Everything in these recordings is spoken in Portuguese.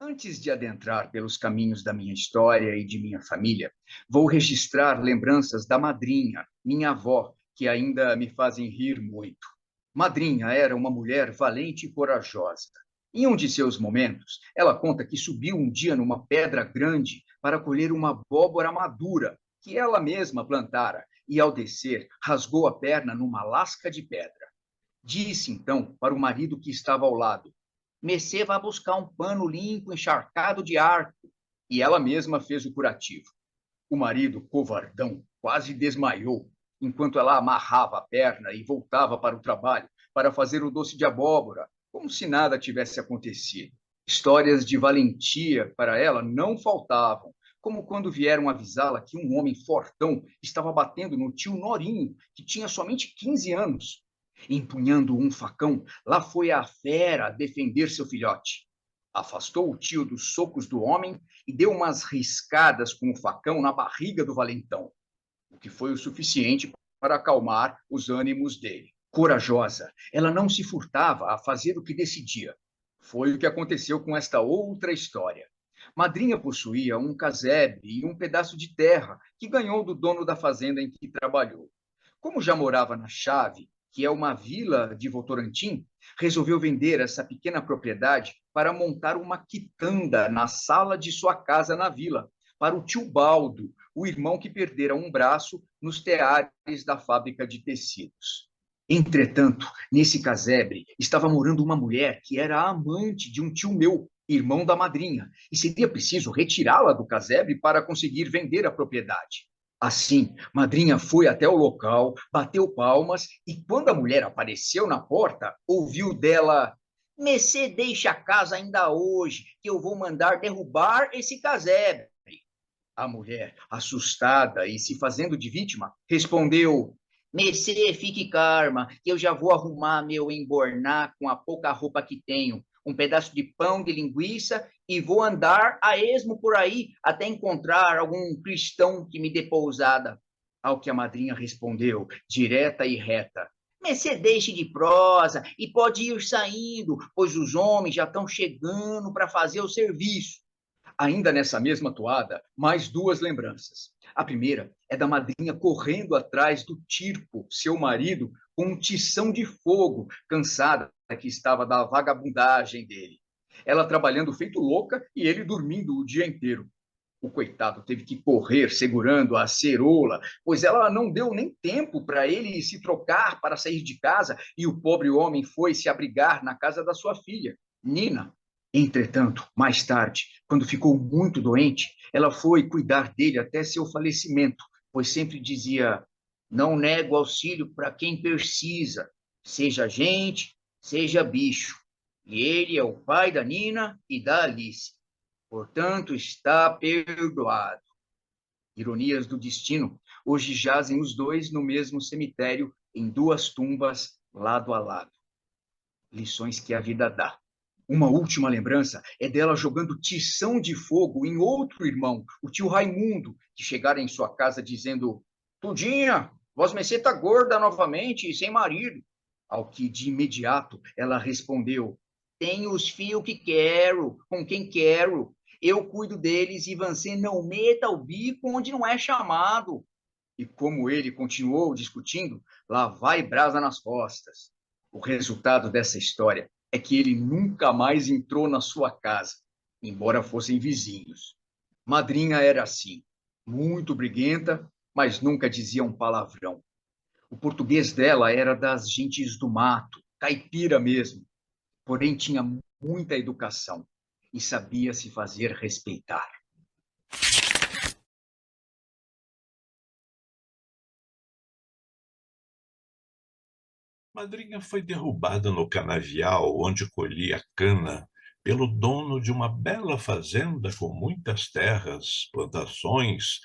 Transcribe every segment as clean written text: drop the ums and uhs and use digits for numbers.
Antes de adentrar pelos caminhos da minha história e de minha família, vou registrar lembranças da madrinha, minha avó, que ainda me fazem rir muito. Madrinha era uma mulher valente e corajosa. Em um de seus momentos, ela conta que subiu um dia numa pedra grande para colher uma abóbora madura que ela mesma plantara e, ao descer, rasgou a perna numa lasca de pedra. Disse então para o marido que estava ao lado: Messê vai buscar um pano limpo, encharcado de arco. E ela mesma fez o curativo. O marido, covardão, quase desmaiou, enquanto ela amarrava a perna e voltava para o trabalho para fazer o doce de abóbora, como se nada tivesse acontecido. Histórias de valentia para ela não faltavam, como quando vieram avisá-la que um homem fortão estava batendo no tio Norinho, que tinha somente 15 anos. Empunhando um facão, lá foi a fera defender seu filhote. Afastou o tio dos socos do homem e deu umas riscadas com o facão na barriga do valentão, o que foi o suficiente para acalmar os ânimos dele. Corajosa, ela não se furtava a fazer o que decidia. Foi o que aconteceu com esta outra história. Madrinha possuía um casebre e um pedaço de terra que ganhou do dono da fazenda em que trabalhou. Como já morava na Chave, que é uma vila de Votorantim, resolveu vender essa pequena propriedade para montar uma quitanda na sala de sua casa na vila, para o tio Baldo, o irmão que perdera um braço nos teares da fábrica de tecidos. Entretanto, nesse casebre estava morando uma mulher que era a amante de um tio meu, irmão da madrinha, e seria preciso retirá-la do casebre para conseguir vender a propriedade. Assim, madrinha foi até o local, bateu palmas e, quando a mulher apareceu na porta, ouviu dela: Messê deixa a casa ainda hoje, que eu vou mandar derrubar esse casebre. A mulher, assustada e se fazendo de vítima, respondeu: Messê, fique calma, que eu já vou arrumar meu embornar com a pouca roupa que tenho, um pedaço de pão de linguiça e vou andar a esmo por aí até encontrar algum cristão que me dê pousada. Ao que a madrinha respondeu, direta e reta: Messê, deixe de prosa e pode ir saindo, pois os homens já estão chegando para fazer o serviço. Ainda nessa mesma toada, mais duas lembranças. A primeira é da madrinha correndo atrás do Tirpo, seu marido, com um tição de fogo, cansada que estava da vagabundagem dele. Ela trabalhando feito louca e ele dormindo o dia inteiro. O coitado teve que correr segurando a ceroula, pois ela não deu nem tempo para ele se trocar para sair de casa e o pobre homem foi se abrigar na casa da sua filha, Nina. Entretanto, mais tarde, quando ficou muito doente, ela foi cuidar dele até seu falecimento, pois sempre dizia: Não nego auxílio para quem precisa, seja gente, seja bicho. E ele é o pai da Nina e da Alice. Portanto, está perdoado. Ironias do destino, hoje jazem os dois no mesmo cemitério, em duas tumbas, lado a lado. Lições que a vida dá. Uma última lembrança é dela jogando tição de fogo em outro irmão, o tio Raimundo, que chegara em sua casa dizendo: Tudinha, vosmecê tá gorda novamente e sem marido. Ao que de imediato ela respondeu: Tenho os fios que quero, com quem quero. Eu cuido deles e você não meta o bico onde não é chamado. E como ele continuou discutindo, lá vai brasa nas costas. O resultado dessa história é que ele nunca mais entrou na sua casa, embora fossem vizinhos. Madrinha era assim, muito briguenta, mas nunca dizia um palavrão. O português dela era das gentes do mato, caipira mesmo, porém tinha muita educação e sabia se fazer respeitar. Madrinha foi derrubada no canavial onde colhia cana pelo dono de uma bela fazenda com muitas terras, plantações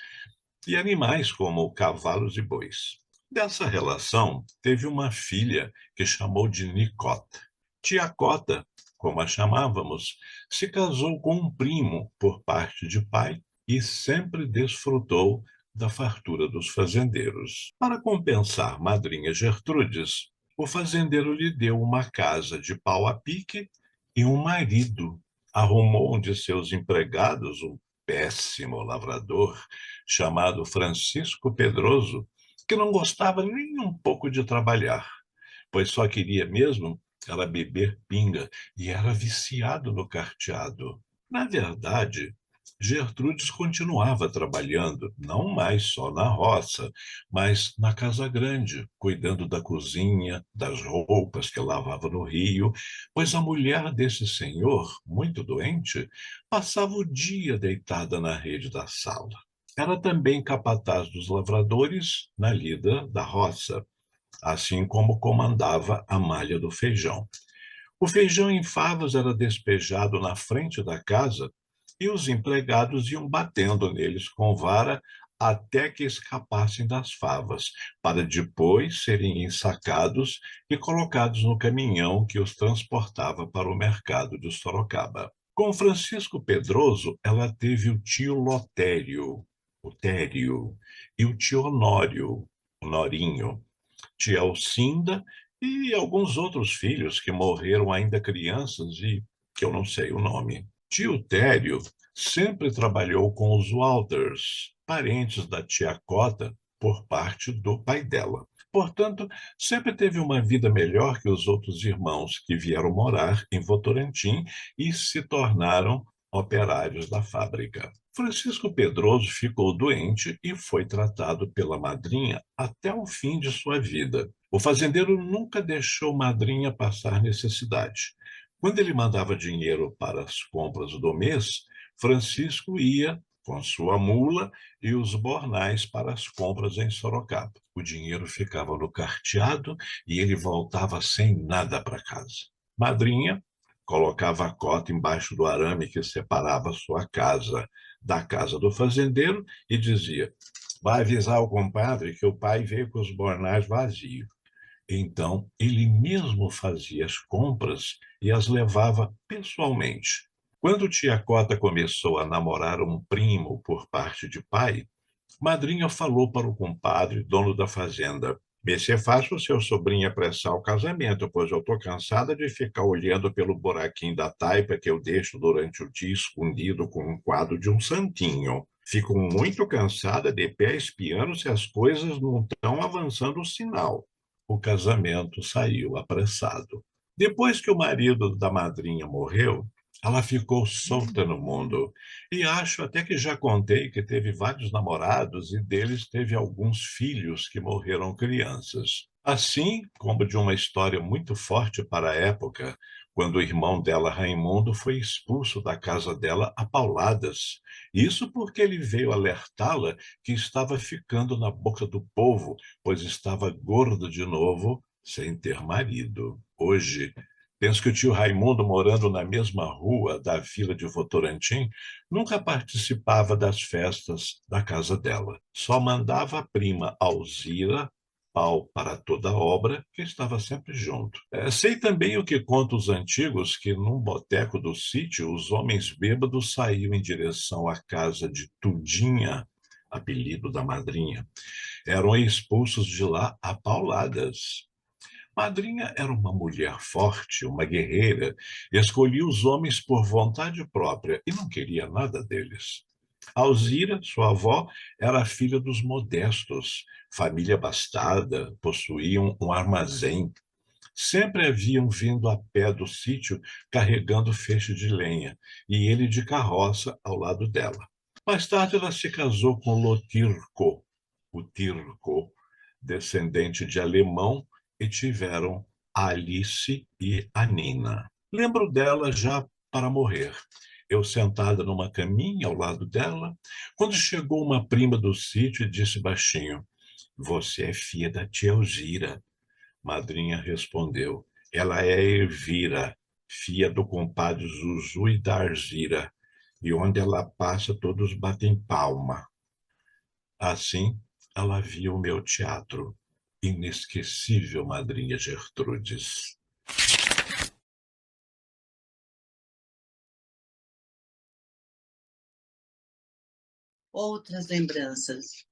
e animais como cavalos e bois. Dessa relação, teve uma filha que chamou de Nicota. Tia Cota, como a chamávamos, se casou com um primo por parte de pai e sempre desfrutou da fartura dos fazendeiros. Para compensar Madrinha Gertrudes, o fazendeiro lhe deu uma casa de pau a pique e um marido arrumou um de seus empregados, um péssimo lavrador, chamado Francisco Pedroso, que não gostava nem um pouco de trabalhar, pois só queria mesmo era beber pinga e era viciado no carteado. Na verdade, Gertrudes continuava trabalhando, não mais só na roça, mas na casa grande, cuidando da cozinha, das roupas que lavava no rio, pois a mulher desse senhor, muito doente, passava o dia deitada na rede da sala. Era também capataz dos lavradores na lida da roça, assim como comandava a malha do feijão. O feijão em favas era despejado na frente da casa e os empregados iam batendo neles com vara até que escapassem das favas, para depois serem ensacados e colocados no caminhão que os transportava para o mercado de Sorocaba. Com Francisco Pedroso, ela teve o tio Lotério, o Tério, e o tio Honório, o Norinho, tia Alcinda e alguns outros filhos que morreram ainda crianças e que eu não sei o nome. Tio Tério sempre trabalhou com os Walters, parentes da tia Cota, por parte do pai dela. Portanto, sempre teve uma vida melhor que os outros irmãos que vieram morar em Votorantim e se tornaram operários da fábrica. Francisco Pedroso ficou doente e foi tratado pela madrinha até o fim de sua vida. O fazendeiro nunca deixou madrinha passar necessidade. Quando ele mandava dinheiro para as compras do mês, Francisco ia com sua mula e os bornais para as compras em Sorocaba. O dinheiro ficava no carteado e ele voltava sem nada para casa. Madrinha colocava a cota embaixo do arame que separava sua casa da casa do fazendeiro e dizia: vai avisar o compadre que o pai veio com os bornais vazios. Então, ele mesmo fazia as compras e as levava pessoalmente. Quando tia Cota começou a namorar um primo por parte de pai, madrinha falou para o compadre, dono da fazenda: vê se faça o seu sobrinho apressar o casamento, pois eu estou cansada de ficar olhando pelo buraquinho da taipa que eu deixo durante o dia escondido com um quadro de um santinho. Fico muito cansada de pé espiando se as coisas não estão avançando o sinal. O casamento saiu apressado. Depois que o marido da madrinha morreu, ela ficou solta no mundo. E acho até que já contei que teve vários namorados e deles teve alguns filhos que morreram crianças. Assim como de uma história muito forte para a época, quando o irmão dela, Raimundo, foi expulso da casa dela a pauladas. Isso porque ele veio alertá-la que estava ficando na boca do povo, pois estava gordo de novo, sem ter marido. Hoje, penso que o tio Raimundo, morando na mesma rua da vila de Votorantim, nunca participava das festas da casa dela. Só mandava a prima Alzira pau para toda obra, que estava sempre junto. Sei também o que contam os antigos, que num boteco do sítio, os homens bêbados saíam em direção à casa de Tudinha, apelido da madrinha. Eram expulsos de lá a pauladas. Madrinha era uma mulher forte, uma guerreira, escolhia os homens por vontade própria e não queria nada deles. Alzira, sua avó, era filha dos modestos, família abastada, possuíam um armazém. Sempre haviam vindo a pé do sítio carregando feixe de lenha, e ele de carroça ao lado dela. Mais tarde ela se casou com Lotirco, o Tirco, descendente de alemão, e tiveram a Alice e a Nina. Lembro dela já para morrer. Eu sentada numa caminha ao lado dela, quando chegou uma prima do sítio e disse baixinho: você é filha da tia Elzira. Madrinha respondeu: ela é Elvira, filha do compadre Zuzu e da Arzira, e onde ela passa todos batem palma. Assim, ela via o meu teatro. Inesquecível, madrinha Gertrudes. Outras lembranças.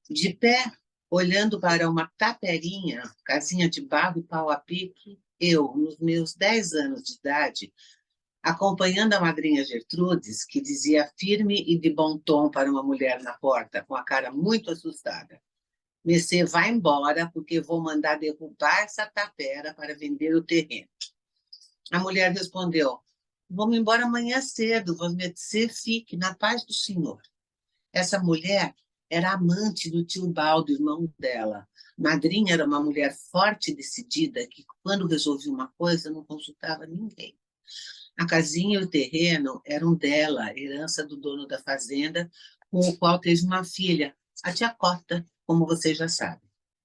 De pé, olhando para uma taperinha, casinha de barro e pau a pique, eu, nos meus 10 anos de idade, acompanhando a madrinha Gertrudes, que dizia firme e de bom tom para uma mulher na porta, com a cara muito assustada: "Messê, vai embora, porque vou mandar derrubar essa tapera para vender o terreno." A mulher respondeu: "Vamos embora amanhã cedo, você fique na paz do Senhor." Essa mulher era amante do tio Baldo, irmão dela. Madrinha era uma mulher forte e decidida, que quando resolvia uma coisa não consultava ninguém. A casinha e o terreno eram dela, herança do dono da fazenda, com o qual teve uma filha, a tia Cota, como você já sabe.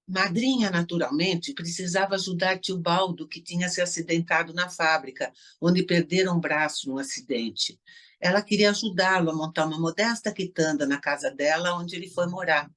Madrinha, naturalmente, precisava ajudar tio Baldo, que tinha se acidentado na fábrica, onde perderam um braço num acidente. Ela queria ajudá-lo a montar uma modesta quitanda na casa dela, onde ele foi morar.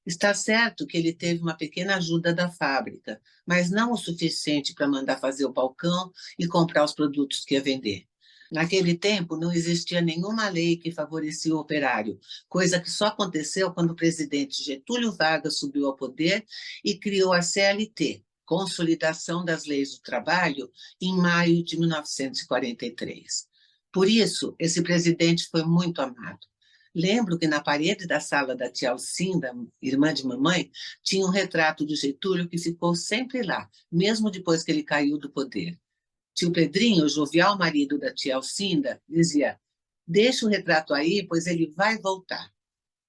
Está certo que ele teve uma pequena ajuda da fábrica, mas não o suficiente para mandar fazer o balcão e comprar os produtos que ia vender. Naquele tempo, não existia nenhuma lei que favorecia o operário, coisa que só aconteceu quando o presidente Getúlio Vargas subiu ao poder e criou a CLT, Consolidação das Leis do Trabalho, em maio de 1943. Por isso, esse presidente foi muito amado. Lembro que na parede da sala da tia Alcinda, irmã de mamãe, tinha um retrato do Getúlio que ficou sempre lá, mesmo depois que ele caiu do poder. Tio Pedrinho, o jovial marido da tia Alcinda, dizia: "Deixa o retrato aí, pois ele vai voltar."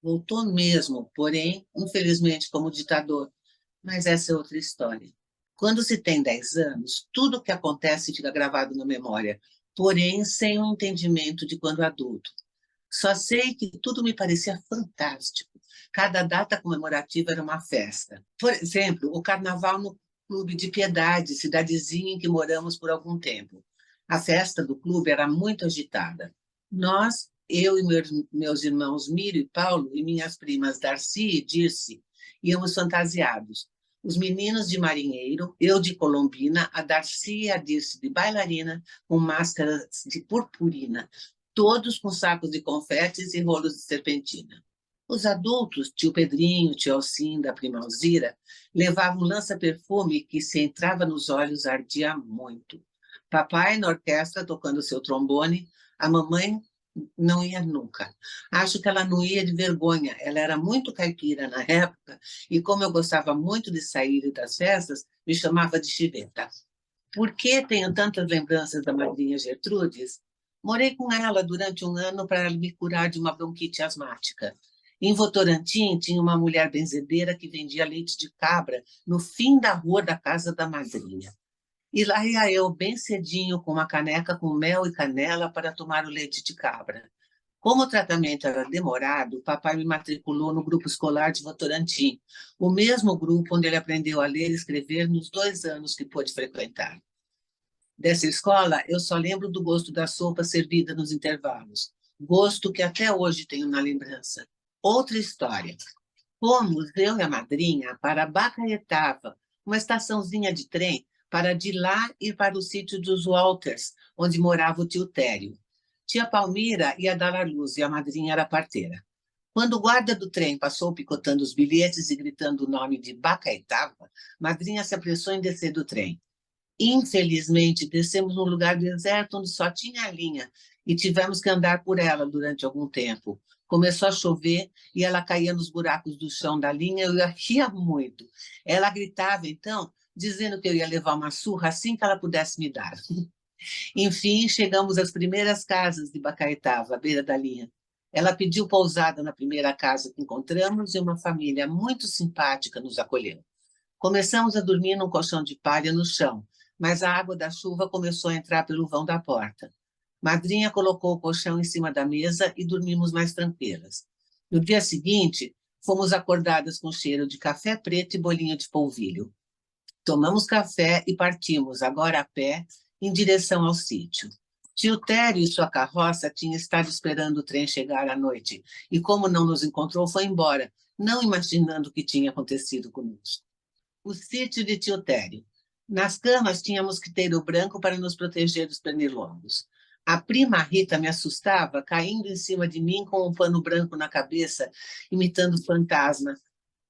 Voltou mesmo, porém, infelizmente, como ditador. Mas essa é outra história. Quando se tem 10 anos, tudo o que acontece fica gravado na memória, porém sem o entendimento de quando adulto. Só sei que tudo me parecia fantástico. Cada data comemorativa era uma festa. Por exemplo, o carnaval no Clube de Piedade, cidadezinha em que moramos por algum tempo. A festa do clube era muito agitada. Nós, eu e meus irmãos Mírio e Paulo, e minhas primas Darcy e Dirce, íamos fantasiados. Os meninos de marinheiro, eu de colombina, a Darcy e a Dirce de bailarina, com máscaras de purpurina, todos com sacos de confetes e rolos de serpentina. Os adultos, tio Pedrinho, tio Alcinda, a prima Alzira, levavam um lança-perfume que, se entrava nos olhos, ardia muito. Papai na orquestra tocando seu trombone, a mamãe não ia nunca. Acho que ela não ia de vergonha, ela era muito caipira na época, e como eu gostava muito de sair das festas, me chamava de chiveta. Por que tenho tantas lembranças da madrinha Gertrudes? Morei com ela durante um ano para me curar de uma bronquite asmática. Em Votorantim tinha uma mulher benzedeira que vendia leite de cabra no fim da rua da casa da madrinha. E lá ia eu, bem cedinho, com uma caneca com mel e canela para tomar o leite de cabra. Como o tratamento era demorado, o papai me matriculou no grupo escolar de Votorantim, o mesmo grupo onde ele aprendeu a ler e escrever nos 2 anos que pôde frequentar. Dessa escola, eu só lembro do gosto da sopa servida nos intervalos, gosto que até hoje tenho na lembrança. Outra história. Fomos, eu e a madrinha, para Bacaretava, uma estaçãozinha de trem, para de lá ir para o sítio dos Walters, onde morava o tio Tério. Tia Palmira ia dar à luz e a madrinha era parteira. Quando o guarda do trem passou picotando os bilhetes e gritando o nome de Bacaretava, madrinha se apressou em descer do trem. Infelizmente, descemos num lugar deserto onde só tinha a linha e tivemos que andar por ela durante algum tempo. Começou a chover e ela caía nos buracos do chão da linha e eu ria muito. Ela gritava, então, dizendo que eu ia levar uma surra assim que ela pudesse me dar. Enfim, chegamos às primeiras casas de Bacaretava, à beira da linha. Ela pediu pousada na primeira casa que encontramos e uma família muito simpática nos acolheu. Começamos a dormir num colchão de palha no chão, mas a água da chuva começou a entrar pelo vão da porta. Madrinha colocou o colchão em cima da mesa e dormimos mais tranquilas. No dia seguinte, fomos acordadas com cheiro de café preto e bolinho de polvilho. Tomamos café e partimos, agora a pé, em direção ao sítio. Tio Tério e sua carroça tinham estado esperando o trem chegar à noite, e como não nos encontrou, foi embora, não imaginando o que tinha acontecido conosco. O sítio de tio Tério. Nas camas tínhamos quiteiro branco para nos proteger dos pernilongos. A prima Rita me assustava, caindo em cima de mim com um pano branco na cabeça, imitando fantasma.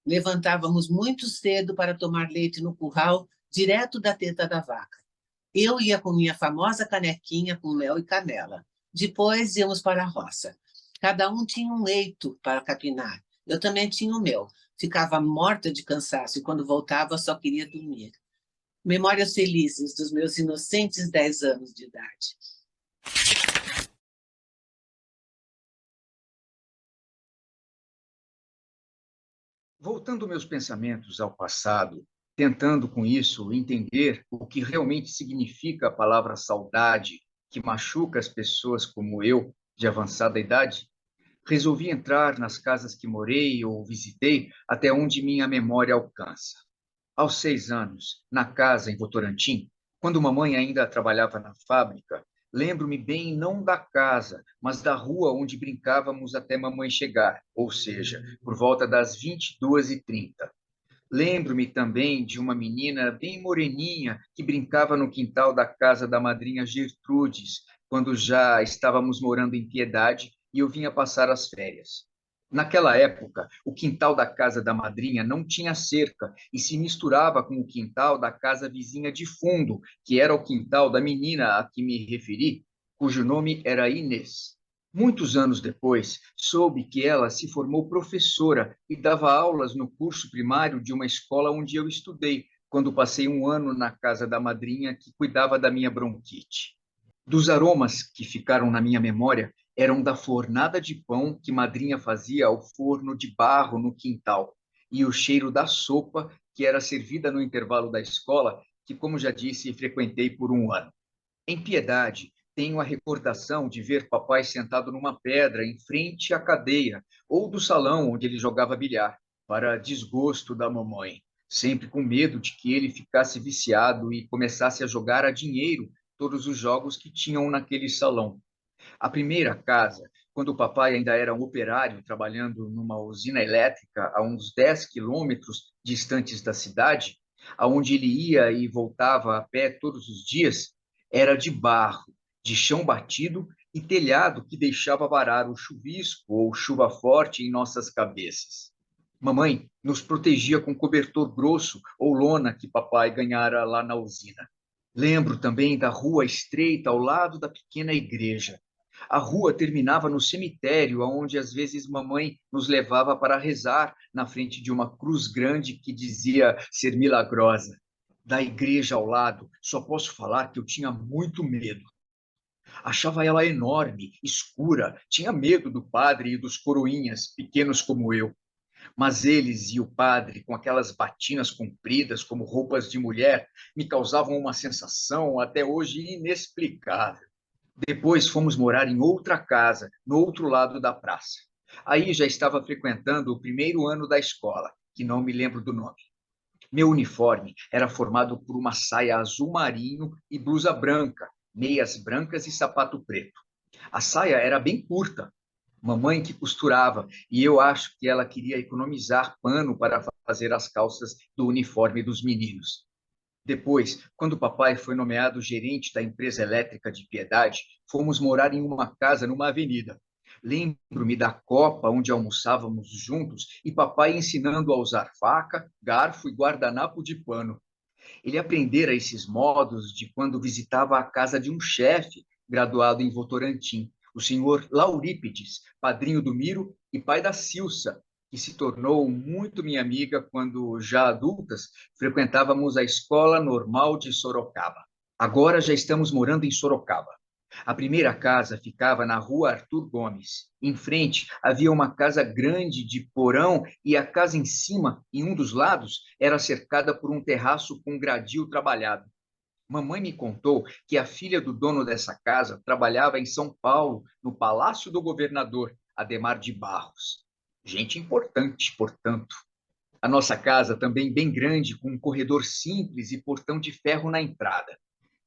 Levantávamos muito cedo para tomar leite no curral, direto da teta da vaca. Eu ia com minha famosa canequinha com mel e canela. Depois íamos para a roça. Cada um tinha um leito para capinar. Eu também tinha o meu. Ficava morta de cansaço e quando voltava só queria dormir. Memórias felizes dos meus inocentes 10 anos de idade. Voltando meus pensamentos ao passado, tentando com isso entender o que realmente significa a palavra saudade, que machuca as pessoas como eu, de avançada idade, resolvi entrar nas casas que morei ou visitei até onde minha memória alcança. Aos 6 anos, na casa em Votorantim, quando mamãe ainda trabalhava na fábrica, lembro-me bem não da casa, mas da rua onde brincávamos até mamãe chegar, ou seja, por volta das 22h30. Lembro-me também de uma menina bem moreninha que brincava no quintal da casa da madrinha Gertrudes, quando já estávamos morando em Piedade e eu vinha passar as férias. Naquela época, o quintal da casa da madrinha não tinha cerca e se misturava com o quintal da casa vizinha de fundo, que era o quintal da menina a que me referi, cujo nome era Inês. Muitos anos depois, soube que ela se formou professora e dava aulas no curso primário de uma escola onde eu estudei, quando passei um ano na casa da madrinha que cuidava da minha bronquite. Dos aromas que ficaram na minha memória eram da fornada de pão que madrinha fazia ao forno de barro no quintal e o cheiro da sopa que era servida no intervalo da escola, que, como já disse, frequentei por um ano. Em Piedade, tenho a recordação de ver papai sentado numa pedra em frente à cadeia ou do salão onde ele jogava bilhar, para desgosto da mamãe, sempre com medo de que ele ficasse viciado e começasse a jogar a dinheiro todos os jogos que tinham naquele salão. A primeira casa, quando o papai ainda era um operário trabalhando numa usina elétrica a uns 10 quilômetros distantes da cidade, aonde ele ia e voltava a pé todos os dias, era de barro, de chão batido e telhado que deixava varar o chuvisco ou chuva forte em nossas cabeças. Mamãe nos protegia com cobertor grosso ou lona que papai ganhara lá na usina. Lembro também da rua estreita ao lado da pequena igreja. A rua terminava no cemitério, onde às vezes mamãe nos levava para rezar na frente de uma cruz grande que dizia ser milagrosa. Da igreja ao lado, só posso falar que eu tinha muito medo. Achava ela enorme, escura, tinha medo do padre e dos coroinhas, pequenos como eu. Mas eles e o padre, com aquelas batinas compridas como roupas de mulher, me causavam uma sensação até hoje inexplicável. Depois fomos morar em outra casa, no outro lado da praça. Aí já estava frequentando o primeiro ano da escola, que não me lembro do nome. Meu uniforme era formado por uma saia azul marinho e blusa branca, meias brancas e sapato preto. A saia era bem curta, mamãe que costurava, e eu acho que ela queria economizar pano para fazer as calças do uniforme dos meninos. Depois, quando o papai foi nomeado gerente da empresa elétrica de Piedade, fomos morar em uma casa numa avenida. Lembro-me da copa onde almoçávamos juntos e papai ensinando a usar faca, garfo e guardanapo de pano. Ele aprendera esses modos de quando visitava a casa de um chefe graduado em Votorantim, o senhor Laurípides, padrinho do Miro e pai da Silsa, que se tornou muito minha amiga quando, já adultas, frequentávamos a Escola Normal de Sorocaba. Agora já estamos morando em Sorocaba. A primeira casa ficava na rua Arthur Gomes. Em frente havia uma casa grande de porão e a casa em cima, em um dos lados, era cercada por um terraço com gradil trabalhado. Mamãe me contou que a filha do dono dessa casa trabalhava em São Paulo, no Palácio do Governador, Ademar de Barros. Gente importante, portanto. A nossa casa também bem grande, com um corredor simples e portão de ferro na entrada.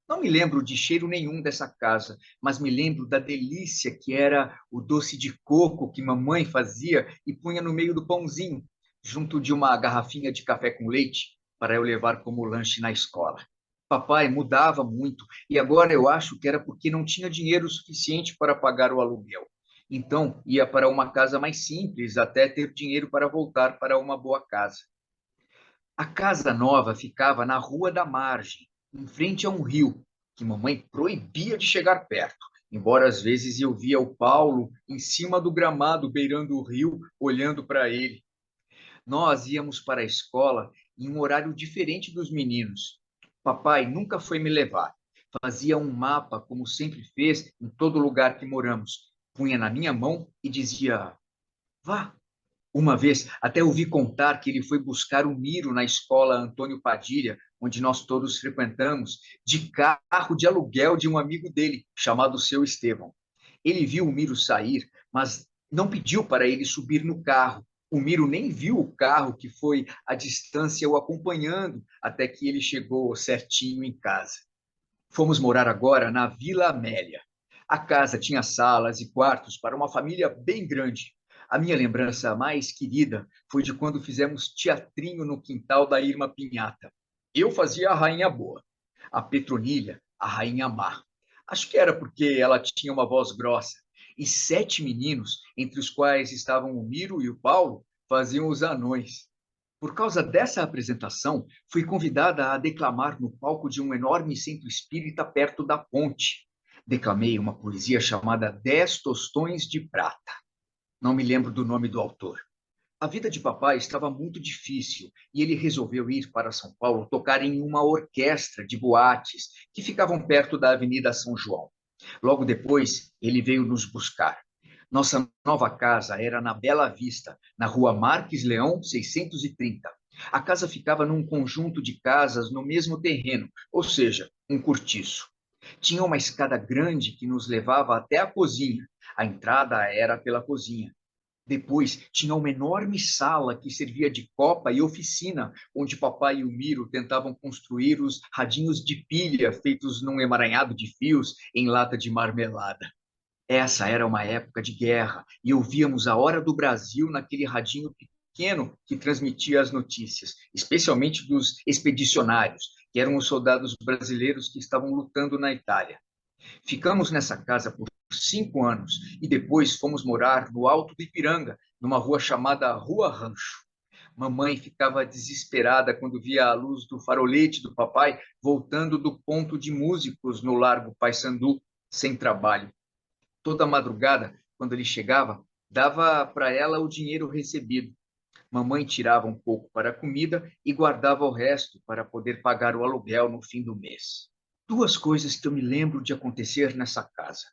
Não me lembro de cheiro nenhum dessa casa, mas me lembro da delícia que era o doce de coco que mamãe fazia e punha no meio do pãozinho, junto de uma garrafinha de café com leite, para eu levar como lanche na escola. Papai mudava muito e agora eu acho que era porque não tinha dinheiro suficiente para pagar o aluguel. Então, ia para uma casa mais simples até ter dinheiro para voltar para uma boa casa. A casa nova ficava na Rua da Margem, em frente a um rio, que mamãe proibia de chegar perto, embora às vezes eu via o Paulo em cima do gramado, beirando o rio, olhando para ele. Nós íamos para a escola em um horário diferente dos meninos. Papai nunca foi me levar. Fazia um mapa, como sempre fez em todo lugar que moramos. Punha na minha mão e dizia: vá. Uma vez, até ouvi contar que ele foi buscar o Miro na escola Antônio Padilha, onde nós todos frequentamos, de carro de aluguel de um amigo dele, chamado seu Estevão. Ele viu o Miro sair, mas não pediu para ele subir no carro. O Miro nem viu o carro, que foi à distância o acompanhando até que ele chegou certinho em casa. Fomos morar agora na Vila Amélia. A casa tinha salas e quartos para uma família bem grande. A minha lembrança mais querida foi de quando fizemos teatrinho no quintal da Irma Pinhata. Eu fazia a Rainha Boa, a Petronilha, a Rainha Má. Acho que era porque ela tinha uma voz grossa. E 7 meninos, entre os quais estavam o Miro e o Paulo, faziam os anões. Por causa dessa apresentação, fui convidada a declamar no palco de um enorme centro espírita perto da ponte. Declamei uma poesia chamada 10 Tostões de Prata. Não me lembro do nome do autor. A vida de papai estava muito difícil e ele resolveu ir para São Paulo tocar em uma orquestra de boates que ficavam perto da Avenida São João. Logo depois, ele veio nos buscar. Nossa nova casa era na Bela Vista, na rua Marques Leão, 630. A casa ficava num conjunto de casas no mesmo terreno, ou seja, um cortiço. Tinha uma escada grande que nos levava até a cozinha. A entrada era pela cozinha. Depois, tinha uma enorme sala que servia de copa e oficina, onde papai e o Miro tentavam construir os radinhos de pilha feitos num emaranhado de fios em lata de marmelada. Essa era uma época de guerra e ouvíamos a hora do Brasil naquele radinho pequeno que transmitia as notícias, especialmente dos expedicionários, que eram os soldados brasileiros que estavam lutando na Itália. Ficamos nessa casa por 5 anos e depois fomos morar no Alto do Ipiranga, numa rua chamada Rua Rancho. Mamãe ficava desesperada quando via a luz do farolete do papai voltando do ponto de músicos no Largo Paissandu, sem trabalho. Toda madrugada, quando ele chegava, dava para ela o dinheiro recebido. Mamãe tirava um pouco para a comida e guardava o resto para poder pagar o aluguel no fim do mês. 2 coisas que eu me lembro de acontecer nessa casa.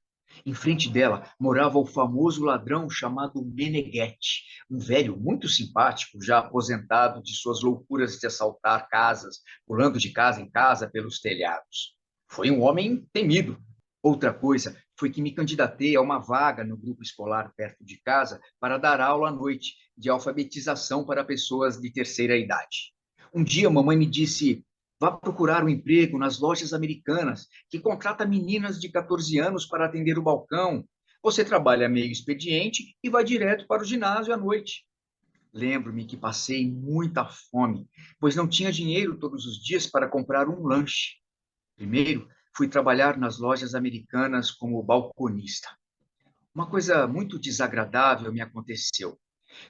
Em frente dela morava o famoso ladrão chamado Meneghetti, um velho muito simpático, já aposentado de suas loucuras de assaltar casas, pulando de casa em casa pelos telhados. Foi um homem temido. Outra coisa foi que me candidatei a uma vaga no grupo escolar perto de casa para dar aula à noite de alfabetização para pessoas de terceira idade. Um dia, mamãe me disse: vá procurar um emprego nas lojas americanas, que contrata meninas de 14 anos para atender o balcão. Você trabalha meio expediente e vai direto para o ginásio à noite. Lembro-me que passei muita fome, pois não tinha dinheiro todos os dias para comprar um lanche. Primeiro, fui trabalhar nas lojas americanas como balconista. Uma coisa muito desagradável me aconteceu.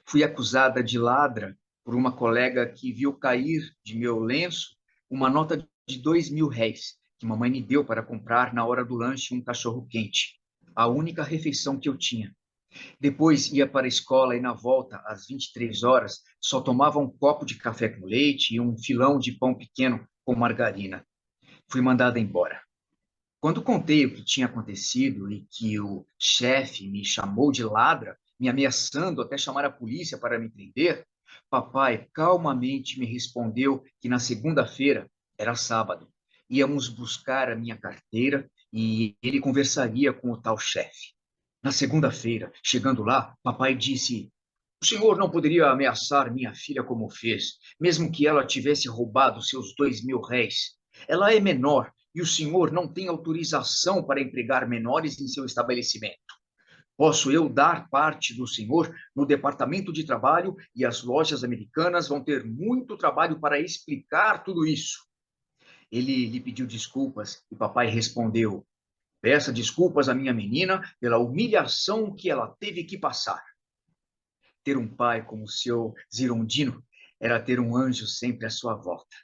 Fui acusada de ladra por uma colega que viu cair de meu lenço uma nota de 2.000 réis que mamãe me deu para comprar na hora do lanche um cachorro-quente, a única refeição que eu tinha. Depois ia para a escola e na volta, às 23 horas, só tomava um copo de café com leite e um filão de pão pequeno com margarina. Fui mandada embora. Quando contei o que tinha acontecido e que o chefe me chamou de ladra, me ameaçando até chamar a polícia para me prender, papai calmamente me respondeu que na segunda-feira, era sábado, íamos buscar a minha carteira e ele conversaria com o tal chefe. Na segunda-feira, chegando lá, papai disse: o senhor não poderia ameaçar minha filha como fez, mesmo que ela tivesse roubado seus 2.000 réis. Ela é menor e o senhor não tem autorização para empregar menores em seu estabelecimento. Posso eu dar parte do senhor no departamento de trabalho e as lojas americanas vão ter muito trabalho para explicar tudo isso. Ele lhe pediu desculpas e papai respondeu: peça desculpas à minha menina pela humilhação que ela teve que passar. Ter um pai como o seu Zirondino era ter um anjo sempre à sua volta.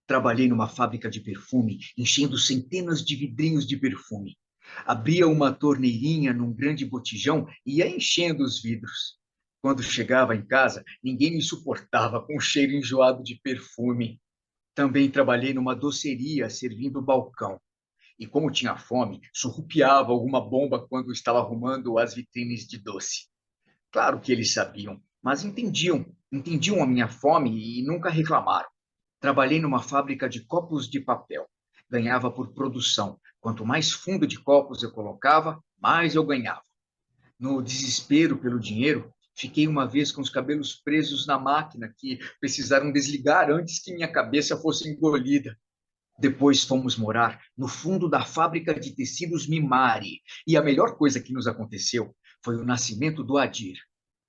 Trabalhei numa fábrica de perfume, enchendo centenas de vidrinhos de perfume. Abria uma torneirinha num grande botijão e ia enchendo os vidros. Quando chegava em casa, ninguém me suportava com o cheiro enjoado de perfume. Também trabalhei numa doceria, servindo balcão. E como tinha fome, surrupiava alguma bomba quando estava arrumando as vitrines de doce. Claro que eles sabiam, mas entendiam a minha fome e nunca reclamaram. Trabalhei numa fábrica de copos de papel. Ganhava por produção. Quanto mais fundo de copos eu colocava, mais eu ganhava. No desespero pelo dinheiro, fiquei uma vez com os cabelos presos na máquina que precisaram desligar antes que minha cabeça fosse engolida. Depois fomos morar no fundo da fábrica de tecidos Mimari. E a melhor coisa que nos aconteceu foi o nascimento do Adir.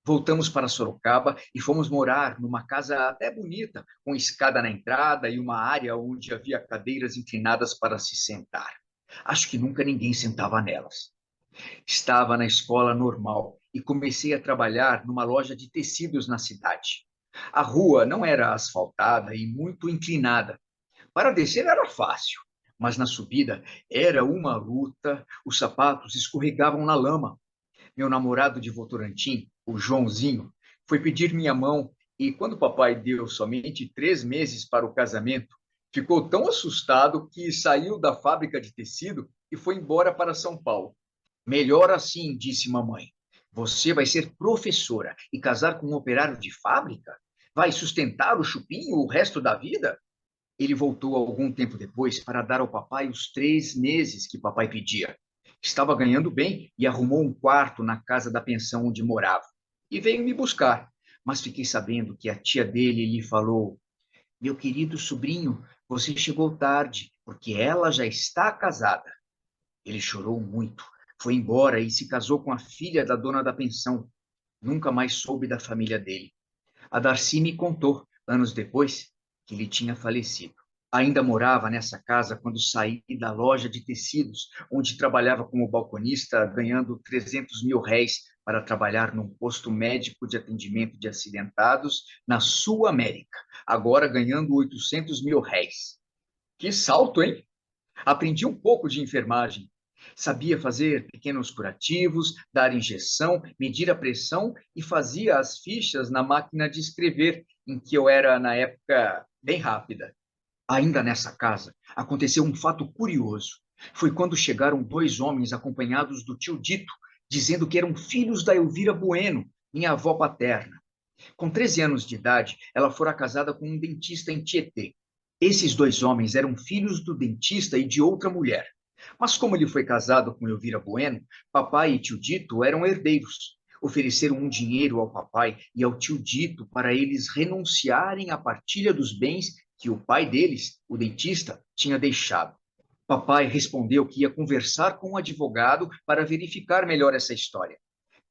Voltamos para Sorocaba e fomos morar numa casa até bonita, com escada na entrada e uma área onde havia cadeiras inclinadas para se sentar. Acho que nunca ninguém sentava nelas. Estava na escola normal e comecei a trabalhar numa loja de tecidos na cidade. A rua não era asfaltada e muito inclinada. Para descer era fácil, mas na subida era uma luta, os sapatos escorregavam na lama. Meu namorado de Votorantim, o Joãozinho, foi pedir minha mão e, quando o papai deu somente 3 meses para o casamento, ficou tão assustado que saiu da fábrica de tecido e foi embora para São Paulo. Melhor assim, disse mamãe. Você vai ser professora e casar com um operário de fábrica? Vai sustentar o chupinho o resto da vida? Ele voltou algum tempo depois para dar ao papai os 3 meses que papai pedia. Estava ganhando bem e arrumou um quarto na casa da pensão onde morava. E veio me buscar. Mas fiquei sabendo que a tia dele lhe falou: Meu querido sobrinho, você chegou tarde, porque ela já está casada. Ele chorou muito, foi embora e se casou com a filha da dona da pensão. Nunca mais soube da família dele. A Darcy me contou, anos depois, que ele tinha falecido. Ainda morava nessa casa quando saí da loja de tecidos, onde trabalhava como balconista, ganhando 300 mil réis para trabalhar num posto médico de atendimento de acidentados na Sul América, agora ganhando 800 mil réis. Que salto, hein? Aprendi um pouco de enfermagem. Sabia fazer pequenos curativos, dar injeção, medir a pressão e fazia as fichas na máquina de escrever, em que eu era, na época, bem rápida. Ainda nessa casa, aconteceu um fato curioso. Foi quando chegaram 2 homens acompanhados do tio Dito, dizendo que eram filhos da Elvira Bueno, minha avó paterna. Com 13 anos de idade, ela fora casada com um dentista em Tietê. Esses 2 homens eram filhos do dentista e de outra mulher. Mas como ele foi casado com Elvira Bueno, papai e tio Dito eram herdeiros. Ofereceram um dinheiro ao papai e ao tio Dito para eles renunciarem à partilha dos bens que o pai deles, o dentista, tinha deixado. Papai respondeu que ia conversar com um advogado para verificar melhor essa história.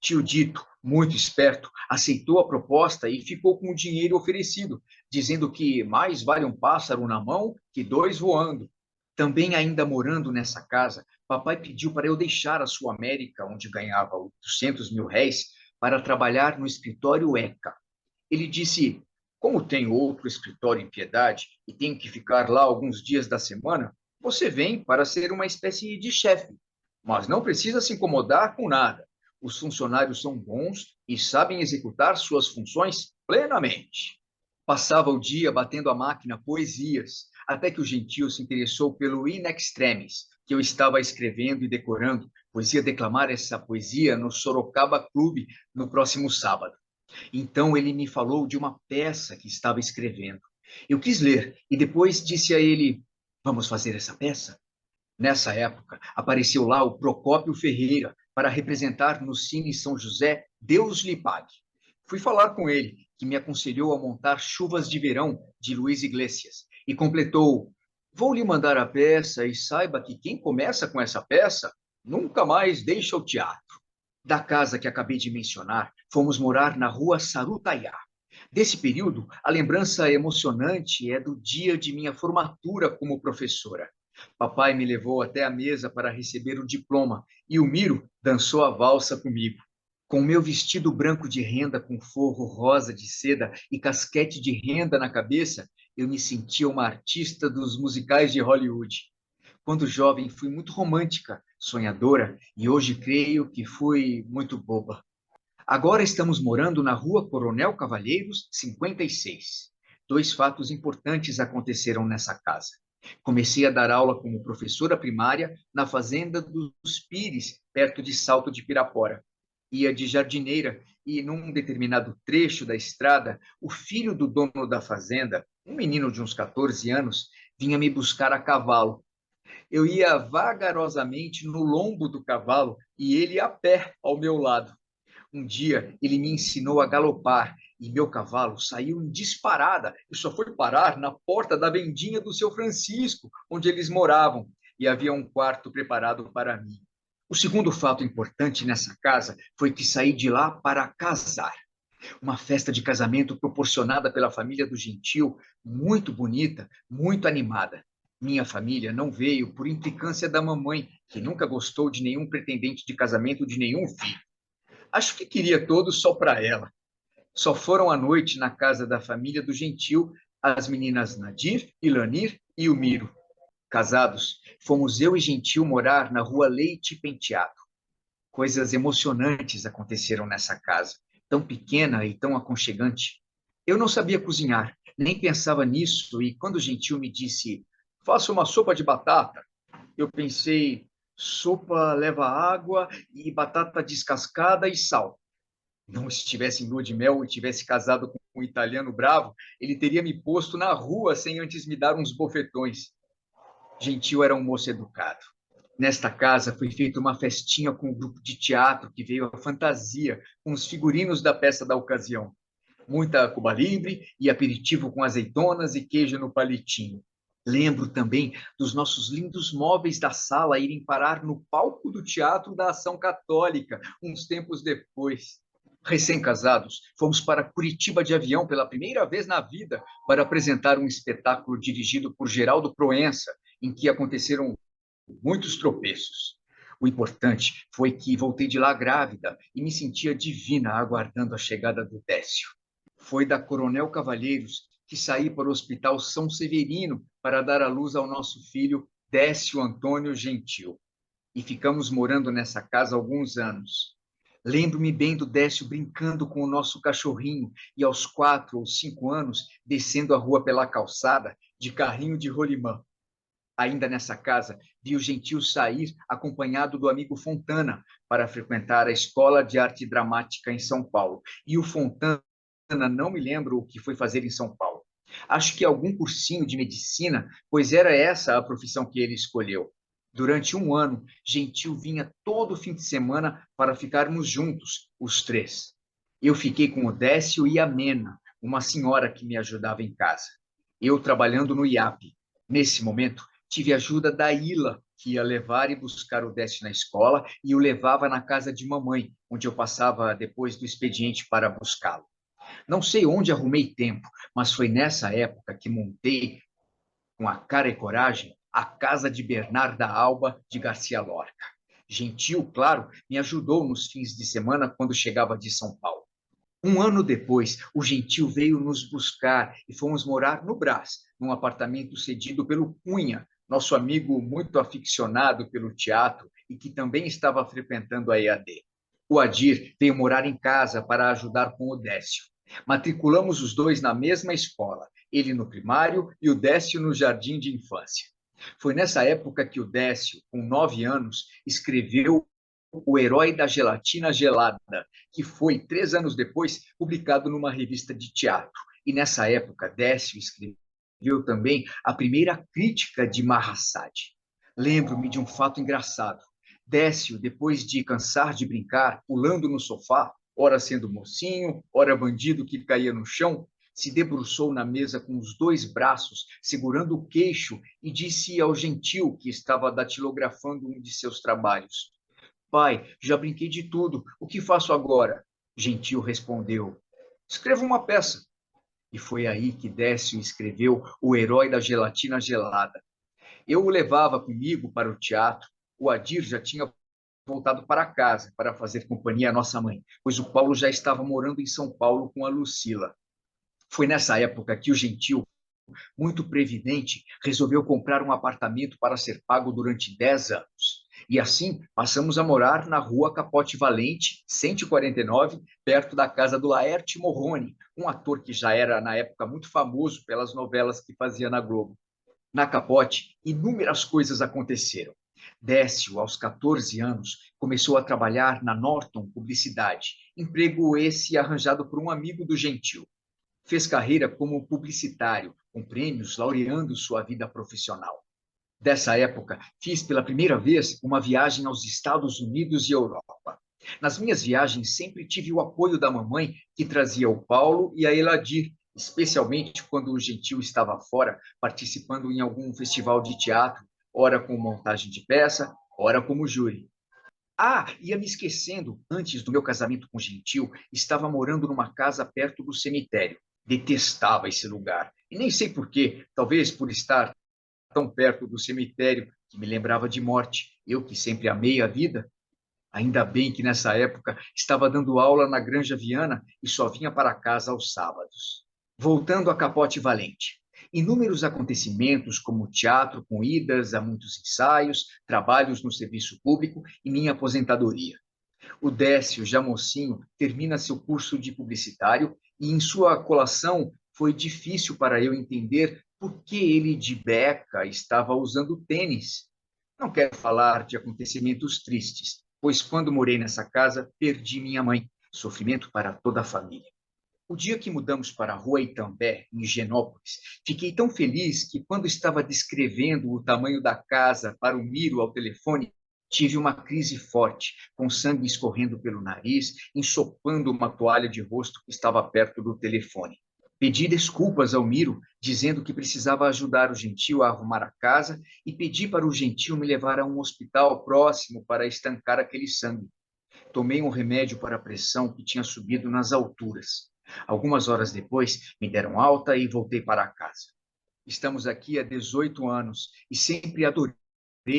Tio Dito, muito esperto, aceitou a proposta e ficou com o dinheiro oferecido, dizendo que mais vale um pássaro na mão que 2 voando. Também ainda morando nessa casa, papai pediu para eu deixar a Sul América, onde ganhava 800 mil réis, para trabalhar no escritório ECA. Ele disse: Como tenho outro escritório em Piedade e tenho que ficar lá alguns dias da semana, você vem para ser uma espécie de chefe, mas não precisa se incomodar com nada. Os funcionários são bons e sabem executar suas funções plenamente. Passava o dia batendo a máquina poesias, até que o gentil se interessou pelo In Extremis, que eu estava escrevendo e decorando, pois ia declamar essa poesia no Sorocaba Clube no próximo sábado. Então ele me falou de uma peça que estava escrevendo. Eu quis ler e depois disse a ele: Vamos fazer essa peça? Nessa época, apareceu lá o Procópio Ferreira para representar no Cine São José Deus lhe pague. Fui falar com ele, que me aconselhou a montar Chuvas de Verão, de Luiz Iglesias, e completou: Vou lhe mandar a peça e saiba que quem começa com essa peça nunca mais deixa o teatro. Da casa que acabei de mencionar, fomos morar na rua Sarutaiá. Desse período, a lembrança emocionante é do dia de minha formatura como professora. Papai me levou até a mesa para receber o diploma e o Miro dançou a valsa comigo. Com meu vestido branco de renda com forro rosa de seda e casquete de renda na cabeça, Eu me sentia uma artista dos musicais de Hollywood. Quando jovem, fui muito romântica, sonhadora, e hoje creio que fui muito boba. Agora estamos morando na Rua Coronel Cavalheiros, 56. Dois fatos importantes aconteceram nessa casa. Comecei a dar aula como professora primária na fazenda dos Pires, perto de Salto de Pirapora. Ia de jardineira e, num determinado trecho da estrada, o filho do dono da fazenda, um menino de uns 14 anos, vinha me buscar a cavalo. Eu ia vagarosamente no lombo do cavalo e ele a pé ao meu lado. Um dia ele me ensinou a galopar e meu cavalo saiu em disparada e só foi parar na porta da vendinha do seu Francisco, onde eles moravam, e havia um quarto preparado para mim. O segundo fato importante nessa casa foi que saí de lá para casar. Uma festa de casamento proporcionada pela família do Gentil, muito bonita, muito animada. Minha família não veio por implicância da mamãe, que nunca gostou de nenhum pretendente de casamento de nenhum filho. Acho que queria todos só para ela. Só foram à noite na casa da família do Gentil as meninas Nadir, Ilanir e o Miro. Casados, fomos eu e Gentil morar na rua Leite Penteado. Coisas emocionantes aconteceram nessa casa, tão pequena e tão aconchegante. Eu não sabia cozinhar, nem pensava nisso, e quando o Gentil me disse, faça uma sopa de batata, eu pensei, sopa leva água e batata descascada e sal. Não estivesse em lua de mel e tivesse casado com um italiano bravo, ele teria me posto na rua sem antes me dar uns bofetões. Gentil era um moço educado. Nesta casa foi feita uma festinha com o grupo de teatro que veio à fantasia, com os figurinos da peça da ocasião. Muita cuba livre e aperitivo com azeitonas e queijo no palitinho. Lembro também dos nossos lindos móveis da sala irem parar no palco do Teatro da Ação Católica, uns tempos depois. Recém-casados, fomos para Curitiba de avião pela primeira vez na vida para apresentar um espetáculo dirigido por Geraldo Proença, em que aconteceram muitos tropeços. O importante foi que voltei de lá grávida e me sentia divina aguardando a chegada do Décio. Foi da Coronel Cavalheiros que saí para o Hospital São Severino para dar à luz ao nosso filho Décio Antônio Gentil. E ficamos morando nessa casa há alguns anos. Lembro-me bem do Décio brincando com o nosso cachorrinho e aos 4 ou 5 anos descendo a rua pela calçada de carrinho de rolimã. Ainda nessa casa, vi o Gentil sair acompanhado do amigo Fontana para frequentar a Escola de Arte Dramática em São Paulo. E o Fontana, não me lembro o que foi fazer em São Paulo. Acho que algum cursinho de medicina, pois era essa a profissão que ele escolheu. Durante um ano, Gentil vinha todo fim de semana para ficarmos juntos, os três. Eu fiquei com o Décio e a Mena, uma senhora que me ajudava em casa. Eu trabalhando no IAP. Nesse momento, tive a ajuda da Ila, que ia levar e buscar o Décio na escola e o levava na casa de mamãe, onde eu passava depois do expediente para buscá-lo. Não sei onde arrumei tempo, mas foi nessa época que montei, com a cara e coragem, a casa de Bernarda Alba de Garcia Lorca. Gentil, claro, me ajudou nos fins de semana quando chegava de São Paulo. Um ano depois, o Gentil veio nos buscar e fomos morar no Brás, num apartamento cedido pelo Cunha, nosso amigo muito aficionado pelo teatro e que também estava frequentando a EAD. O Adir veio morar em casa para ajudar com o Décio. Matriculamos os dois na mesma escola, ele no primário e o Décio no jardim de infância. Foi nessa época que o Décio, com 9 anos, escreveu O Herói da Gelatina Gelada, que foi, 3 anos depois, publicado numa revista de teatro. E nessa época, Décio escreveu também a primeira crítica de Mahasad. Lembro-me de um fato engraçado. Décio, depois de cansar de brincar, pulando no sofá, ora sendo mocinho, ora bandido que caía no chão, se debruçou na mesa com os 2 braços, segurando o queixo, e disse ao Gentil, que estava datilografando um de seus trabalhos: Pai, já brinquei de tudo, o que faço agora? Gentil respondeu: escreva uma peça. E foi aí que Décio escreveu O Herói da Gelatina Gelada. Eu o levava comigo para o teatro. O Adir já tinha voltado para casa para fazer companhia à nossa mãe, pois o Paulo já estava morando em São Paulo com a Lucila. Foi nessa época que o Gentil muito previdente, resolveu comprar um apartamento para ser pago durante 10 anos. E assim, passamos a morar na rua Capote Valente, 149, perto da casa do Laerte Morrone, um ator que já era, na época, muito famoso pelas novelas que fazia na Globo. Na Capote, inúmeras coisas aconteceram. Décio, aos 14 anos, começou a trabalhar na Norton Publicidade, emprego esse arranjado por um amigo do Gentil. Fez carreira como publicitário, com prêmios laureando sua vida profissional. Dessa época, fiz pela primeira vez uma viagem aos Estados Unidos e Europa. Nas minhas viagens, sempre tive o apoio da mamãe, que trazia o Paulo e a Eladir, especialmente quando o Gentil estava fora, participando em algum festival de teatro, ora com montagem de peça, ora como júri. Ah, ia me esquecendo, antes do meu casamento com o Gentil, estava morando numa casa perto do cemitério. Detestava esse lugar. E nem sei por quê, talvez por estar tão perto do cemitério, que me lembrava de morte. Eu que sempre amei a vida. Ainda bem que nessa época estava dando aula na Granja Viana e só vinha para casa aos sábados. Voltando a Capote Valente. Inúmeros acontecimentos, como teatro com idas a muitos ensaios, trabalhos no serviço público e minha aposentadoria. O Décio, já mocinho, termina seu curso de publicitário e em sua colação foi difícil para eu entender por que ele de beca estava usando tênis. Não quero falar de acontecimentos tristes, pois quando morei nessa casa, perdi minha mãe. Sofrimento para toda a família. O dia que mudamos para a Rua Itambé, em Higienópolis, fiquei tão feliz que, quando estava descrevendo o tamanho da casa para o Miro ao telefone, tive uma crise forte, com sangue escorrendo pelo nariz, ensopando uma toalha de rosto que estava perto do telefone. Pedi desculpas ao Miro, dizendo que precisava ajudar o Gentil a arrumar a casa e pedi para o Gentil me levar a um hospital próximo para estancar aquele sangue. Tomei um remédio para a pressão que tinha subido nas alturas. Algumas horas depois, me deram alta e voltei para casa. Estamos aqui há 18 anos e sempre adorei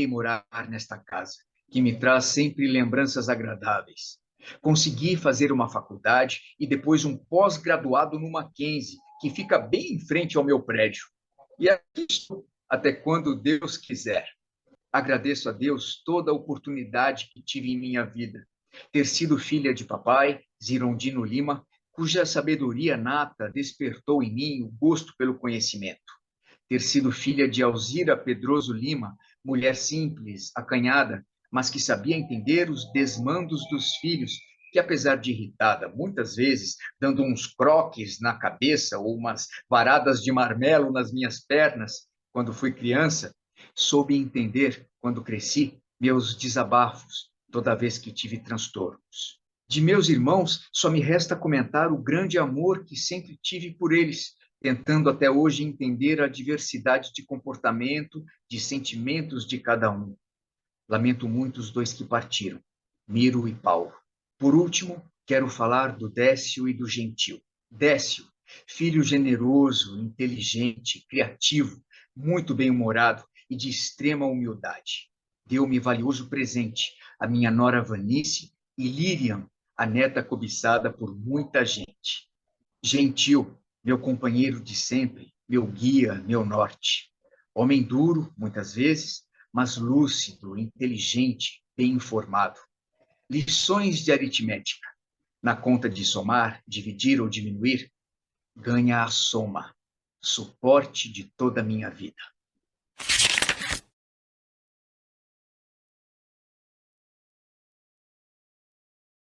morar nesta casa, que me traz sempre lembranças agradáveis. Consegui fazer uma faculdade e depois um pós-graduado no Mackenzie, que fica bem em frente ao meu prédio. E aqui estou, até quando Deus quiser. Agradeço a Deus toda a oportunidade que tive em minha vida. Ter sido filha de papai, Zirondino Lima, cuja sabedoria nata despertou em mim o gosto pelo conhecimento. Ter sido filha de Alzira Pedroso Lima, mulher simples, acanhada, mas que sabia entender os desmandos dos filhos, que apesar de irritada, muitas vezes, dando uns croques na cabeça ou umas varadas de marmelo nas minhas pernas, quando fui criança, soube entender, quando cresci, meus desabafos, toda vez que tive transtornos. De meus irmãos, só me resta comentar o grande amor que sempre tive por eles, tentando até hoje entender a diversidade de comportamento, de sentimentos de cada um. Lamento muito os dois que partiram, Miro e Paulo. Por último, quero falar do Décio e do Gentil. Décio, filho generoso, inteligente, criativo, muito bem-humorado e de extrema humildade. Deu-me valioso presente, a minha nora Vanice e Liriam, a neta cobiçada por muita gente. Gentil, meu companheiro de sempre, meu guia, meu norte. Homem duro, muitas vezes, mas lúcido, inteligente, bem informado. Lições de aritmética. Na conta de somar, dividir ou diminuir, ganha a soma. Suporte de toda a minha vida.